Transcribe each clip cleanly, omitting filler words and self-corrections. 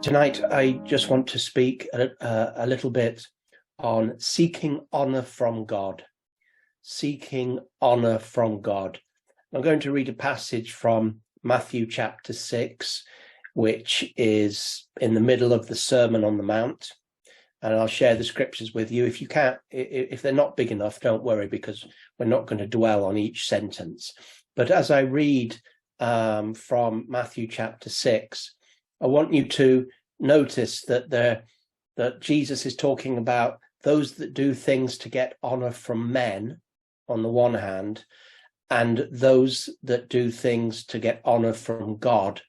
Tonight, I just want to speak a little bit on seeking honor from God. Seeking honor from God. I'm going to read a passage from Matthew chapter 6, which is in the middle of the Sermon on the Mount. And I'll share the scriptures with you. If you can't, if they're not big enough, don't worry, because we're not going to dwell on each sentence. But as I read from Matthew chapter 6, I want you to notice that Jesus is talking about those that do things to get honor from men on the one hand, and those that do things to get honor from God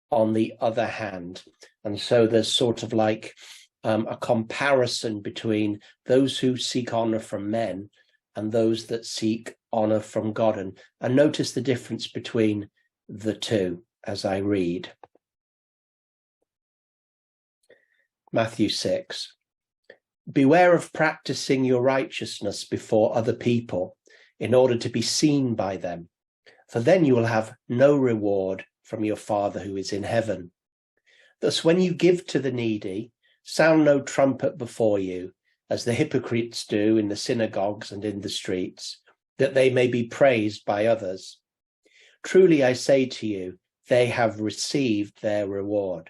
on the other hand. And so there's sort of like a comparison between those who seek honor from men and those that seek honor from God. And notice the difference between the two as I read. Matthew 6. Beware of practicing your righteousness before other people in order to be seen by them, for then you will have no reward from your Father who is in heaven. Thus, when you give to the needy, sound no trumpet before you, as the hypocrites do in the synagogues and in the streets, that they may be praised by others. Truly I say to you, they have received their reward.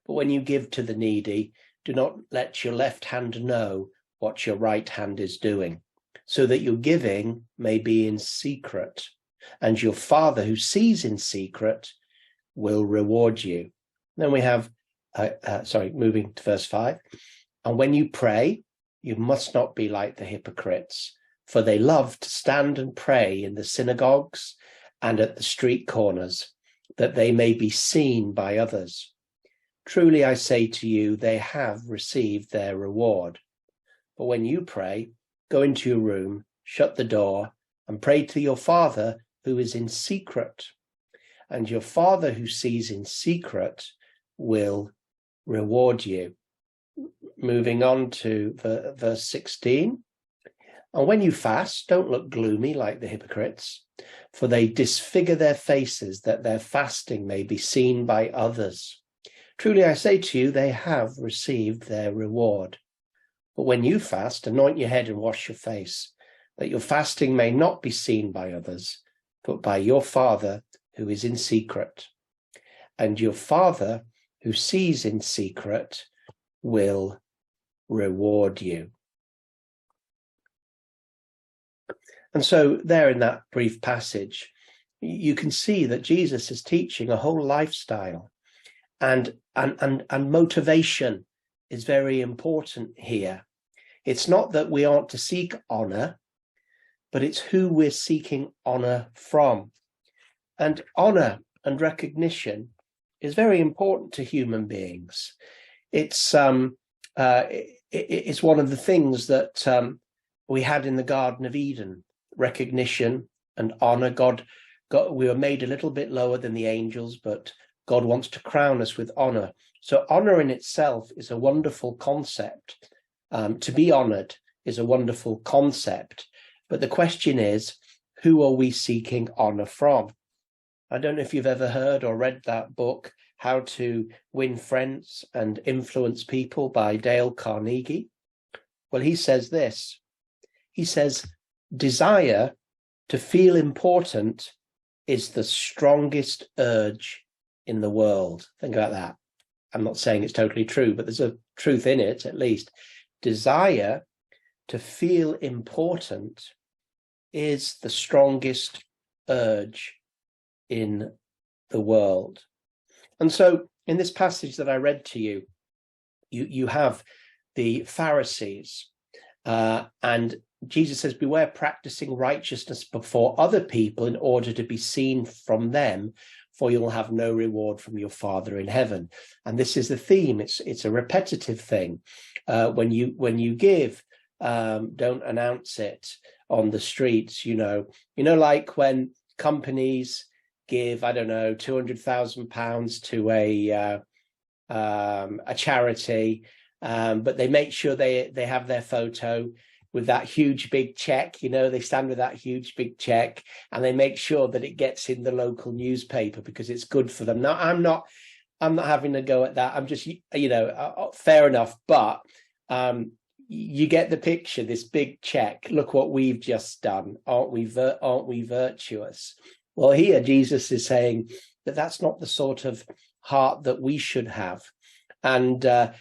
But when you give to the needy, do not let your left hand know what your right hand is doing, so that your giving may be in secret, and your Father who sees in secret will reward you. Then we have, moving to verse 5. And when you pray, you must not be like the hypocrites, for they love to stand and pray in the synagogues and at the street corners, that they may be seen by others. Truly I say to you, they have received their reward. But when you pray, go into your room, shut the door, and pray to your Father who is in secret. And your Father who sees in secret will reward you. Moving on to verse 16. And when you fast, don't look gloomy like the hypocrites, for they disfigure their faces that their fasting may be seen by others. Truly I say to you, they have received their reward. But when you fast, anoint your head and wash your face, that your fasting may not be seen by others, but by your Father who is in secret. And your Father who sees in secret will reward you. And so there in that brief passage, you can see that Jesus is teaching a whole lifestyle. And motivation is very important here. It's not that we aren't to seek honor, but it's who we're seeking honor from. And honor and recognition is very important to human beings. It's one of the things that we had in the Garden of Eden: recognition and honor. God, we were made a little bit lower than the angels, but God wants to crown us with honor. So honor in itself is a wonderful concept. To be honored is a wonderful concept. But the question is, who are we seeking honor from? I don't know if you've ever heard or read that book, How to Win Friends and Influence People by Dale Carnegie. Well, he says this. He says, desire to feel important is the strongest urge in the world. Think about that. I'm not saying it's totally true, but there's a truth in it, at least. Desire to feel important is the strongest urge in the world. And so in this passage that I read to you, you have the Pharisees, and Jesus says, beware practicing righteousness before other people in order to be seen from them, for you'll have no reward from your Father in heaven. And this is the theme. It's a repetitive thing. When you give, don't announce it on the streets. You know, like when companies give, I don't know, £200,000 to a charity, but they make sure they have their photo with that huge big check. They stand with that huge big check and they make sure that it gets in the local newspaper because it's good for them. Now, I'm not having a go at that. I'm just, fair enough. But you get the picture, this big check. Look what we've just done. Aren't we virtuous? Well, here Jesus is saying that that's not the sort of heart that we should have. And the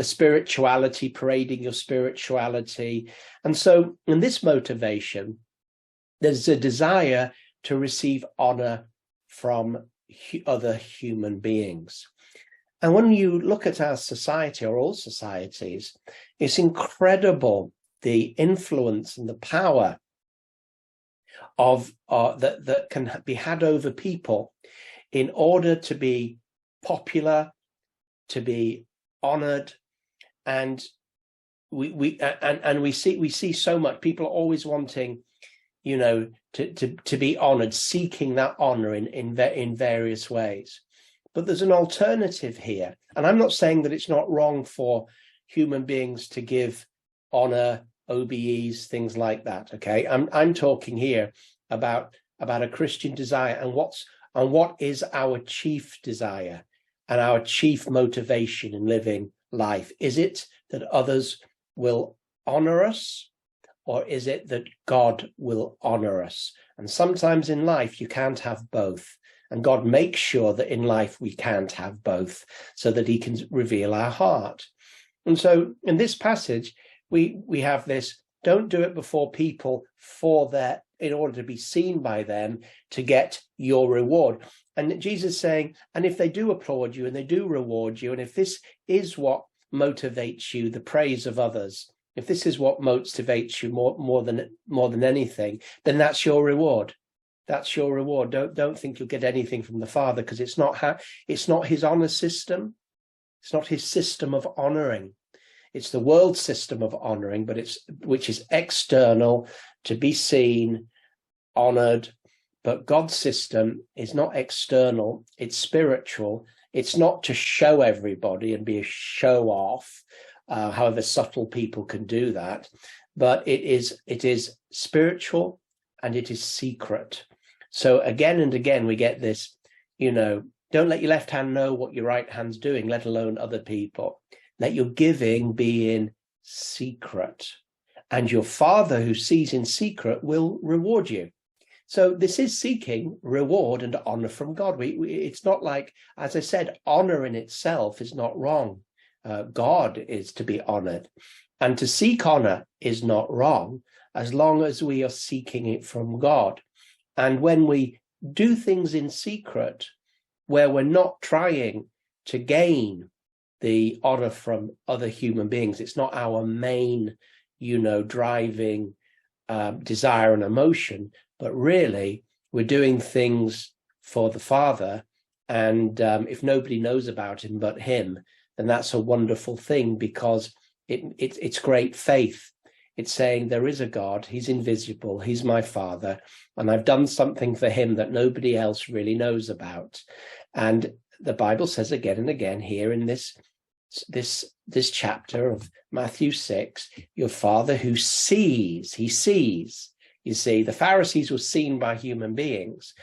spirituality, parading your spirituality. And so in this motivation, there's a desire to receive honor from other human beings. And when you look at our society, or all societies, it's incredible the influence and the power of that can be had over people in order to be popular, to be honored. And we see so much. People are always wanting, to be honored, seeking that honor in various ways. But there's an alternative here. And I'm not saying that it's not wrong for human beings to give honor, OBEs, things like that. Okay. I'm talking here about a Christian desire, and what is our chief desire and our chief motivation in living life. Is it that others will honor us, or is it that God will honor us? And sometimes in life you can't have both. And God makes sure that in life we can't have both, so that he can reveal our heart. And so in this passage, we have this: don't do it before people in order to be seen by them, to get your reward. And Jesus is saying, and if they do applaud you and they do reward you, and if this is what motivates you, the praise of others, if this is what motivates you more than anything, then that's your reward. That's your reward. Don't think you'll get anything from the Father, because it's not his honor system. It's not his system of honoring. It's the world system of honoring, which is external, to be seen, honored. But God's system is not external. It's spiritual. It's not to show everybody and be a show off, however subtle people can do that. But it is spiritual, and it is secret. So again and again, we get this, don't let your left hand know what your right hand's doing, let alone other people. Let your giving be in secret, and your Father who sees in secret will reward you. So this is seeking reward and honor from God. It's not like, as I said, honor in itself is not wrong. God is to be honored, and to seek honor is not wrong, as long as we are seeking it from God. And when we do things in secret, where we're not trying to gain the honor from other human beings, it's not our main, driving desire and emotion, but really we're doing things for the Father. And if nobody knows about him but him, then that's a wonderful thing, because it's great faith. It's saying there is a God, he's invisible, he's my Father, and I've done something for him that nobody else really knows about. And the Bible says again and again here in this chapter of Matthew 6, your Father who sees, he sees. You see, the Pharisees were seen by human beings.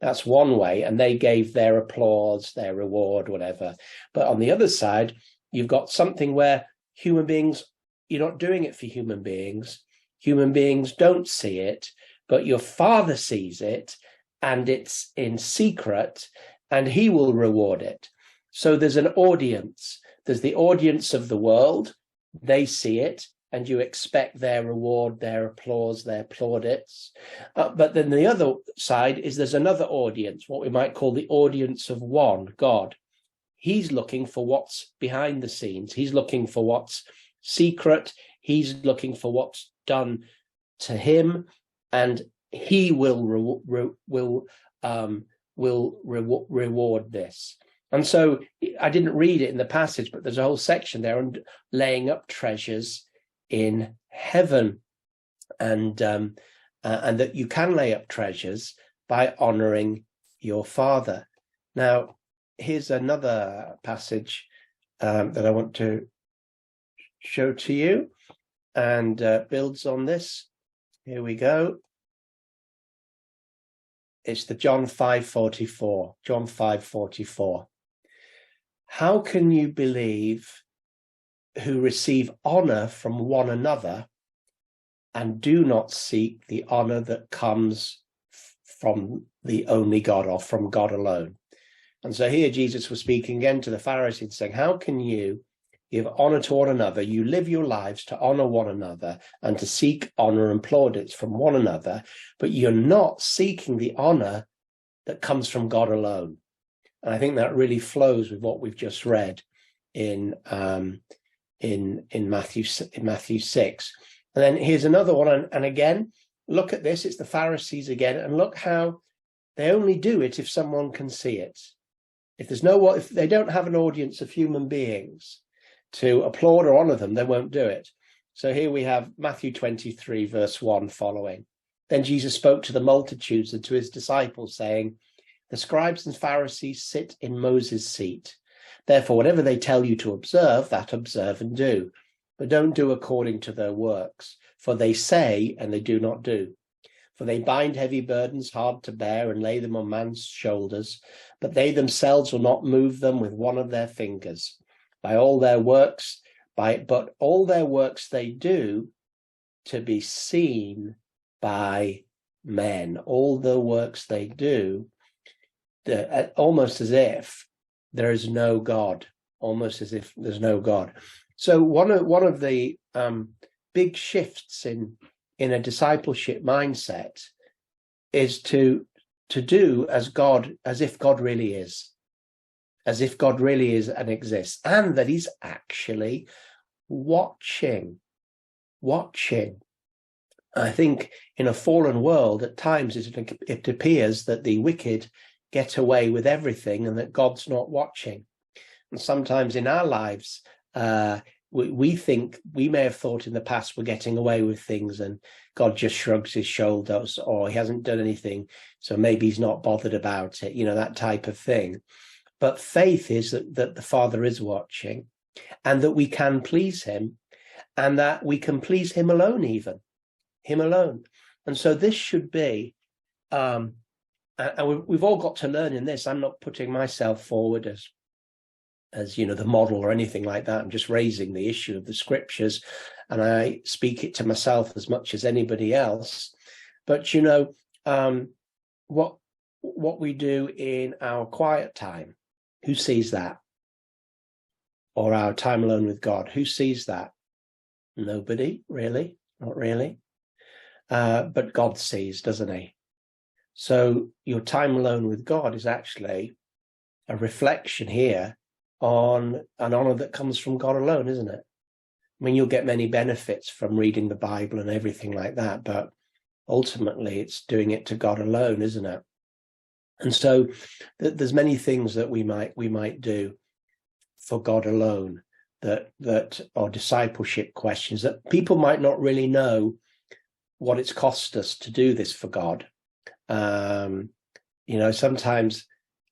That's one way, and they gave their applause, their reward, whatever. But on the other side, you've got something where human beings, you're not doing it for human beings. Human beings don't see it, but your Father sees it, and it's in secret, and he will reward it. So there's an audience. There's the audience of the world. They see it, and you expect their reward, their applause, their plaudits. But then the other side is there's another audience, what we might call the audience of one, God. He's looking for what's behind the scenes. He's looking for what's secret. He's looking for what's done to him, and he will reward this. And so I didn't read it in the passage, but there's a whole section there on laying up treasures in heaven, and that you can lay up treasures by honoring your Father. Now, here's another passage that I want to show to you, and builds on this. Here we go. It's the John 5:44. John 5:44. how can you believe who receive honor from one another and do not seek the honor that comes from the only God, or from God alone? And so here Jesus was speaking again to the Pharisees, saying, how can you give honor to one another? You live your lives to honor one another and to seek honor and plaudits from one another, but you're not seeking the honor that comes from God alone. And I think that really flows with what we've just read in Matthew 6. And then here's another one, and again, look at this. It's the Pharisees again, and look how they only do it if someone can see it. If they don't have an audience of human beings to applaud or honor them, they won't do it. So here we have Matthew 23, verse 1 following. Then Jesus spoke to the multitudes and to his disciples, saying, the scribes and Pharisees sit in Moses' seat. Therefore, whatever they tell you to observe, that observe and do. But don't do according to their works, for they say and they do not do. For they bind heavy burdens hard to bear and lay them on man's shoulders, but they themselves will not move them with one of their fingers. But all their works they do to be seen by men. All the works they do, almost as if there is no God, almost as if there's no God. So one of the big shifts in a discipleship mindset is to do as if God really is, and exists, and that he's actually watching. I think in a fallen world, at times it appears that the wicked get away with everything and that God's not watching. And sometimes in our lives, we think, we may have thought in the past we're getting away with things and God just shrugs his shoulders, or he hasn't done anything, so maybe he's not bothered about it, that type of thing. But faith is that the Father is watching, and that we can please him, and that we can please him alone, even him alone. And so this should be, and we've all got to learn in this. I'm not putting myself forward as the model or anything like that. I'm just raising the issue of the scriptures, and I speak it to myself as much as anybody else. But what we do in our quiet time, who sees that? Or our time alone with God, who sees that? Nobody, really, not really. But God sees, doesn't he? So your time alone with God is actually a reflection here on an honor that comes from God alone, isn't it? I mean, you'll get many benefits from reading the Bible and everything like that, but ultimately it's doing it to God alone, isn't it? And so there's many things that we might do for God alone that are discipleship questions that people might not really know what it's cost us to do this for God. Sometimes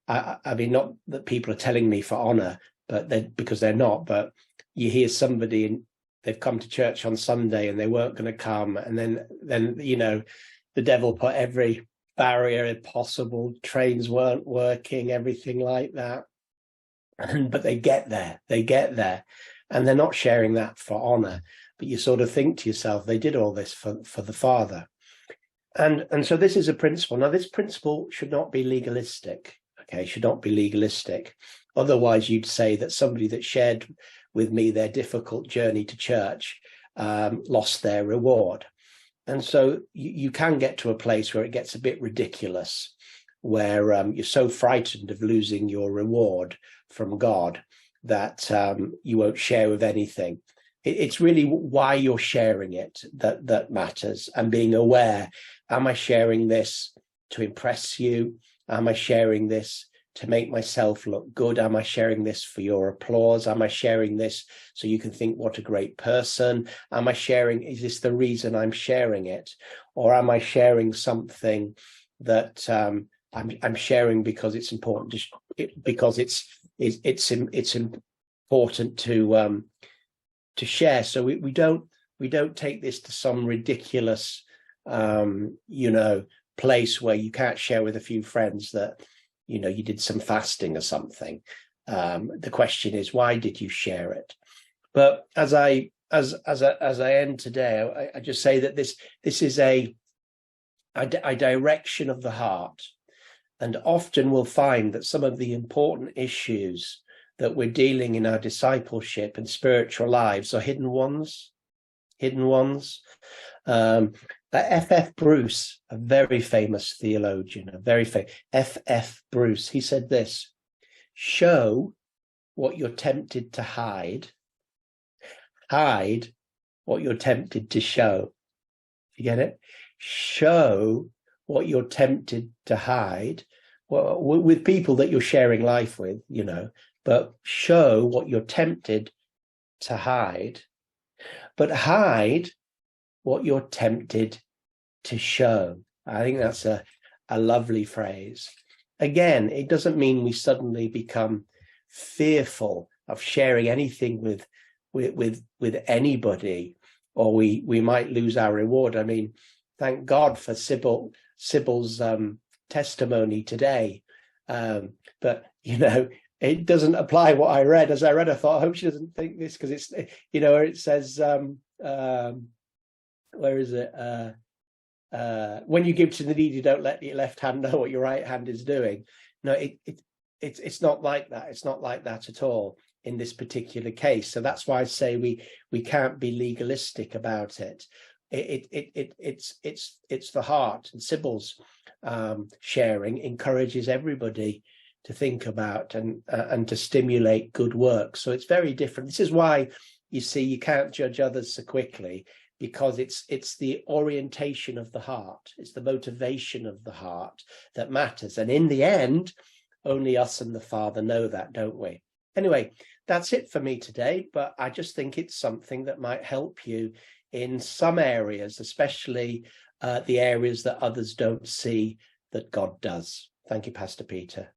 I mean, not that people are telling me for honor, but because they're not. But you hear somebody and they've come to church on Sunday and they weren't going to come, and then the devil put every barrier possible. Trains weren't working, everything like that. But they get there, and they're not sharing that for honor. But you sort of think to yourself, they did all this for the Father. And so this is a principle. Now, this principle should not be legalistic. Okay, should not be legalistic. Otherwise, you'd say that somebody that shared with me their difficult journey to church lost their reward. And so you can get to a place where it gets a bit ridiculous, where you're so frightened of losing your reward from God that you won't share with anything. It's really why you're sharing it that matters, and being aware, am I sharing this to impress you? Am I sharing this to make myself look good? Am I sharing this for your applause? Am I sharing this so you can think what a great person? Is this the reason I'm sharing it? Or am I sharing something that I'm sharing because it's important, because it's important to share? So we don't take this to some ridiculous place where you can't share with a few friends that you did some fasting or something. The question is, why did you share it? But as I end today, I just say that this is a direction of the heart, and often we'll find that some of the important issues that we're dealing in our discipleship and spiritual lives are hidden ones. F.F. Bruce, a very famous theologian, F.F. Bruce, he said this: show what you're tempted to hide what you're tempted to show. You get it? Show what you're tempted to hide, well, with people that you're sharing life with, but show what you're tempted to hide, but hide what you're tempted to show. I think that's a lovely phrase. Again, it doesn't mean we suddenly become fearful of sharing anything with anybody, or we might lose our reward. I mean, thank God for Sybil's testimony today. But it doesn't apply what I read. As I read, I thought, I hope she doesn't think this, because it's, where it says, where is it? When you give to the needy, don't let your left hand know what your right hand is doing. No, it's not like that. It's not like that at all in this particular case. So that's why I say we can't be legalistic about it. It's the heart, and Sybil's sharing encourages everybody to think about and to stimulate good work. So it's very different. This is why you see you can't judge others so quickly, because it's the orientation of the heart, it's the motivation of the heart that matters. And in the end, only us and the Father know that, don't we? Anyway, that's it for me today, but I just think it's something that might help you in some areas, especially the areas that others don't see that God does. Thank you, Pastor Peter.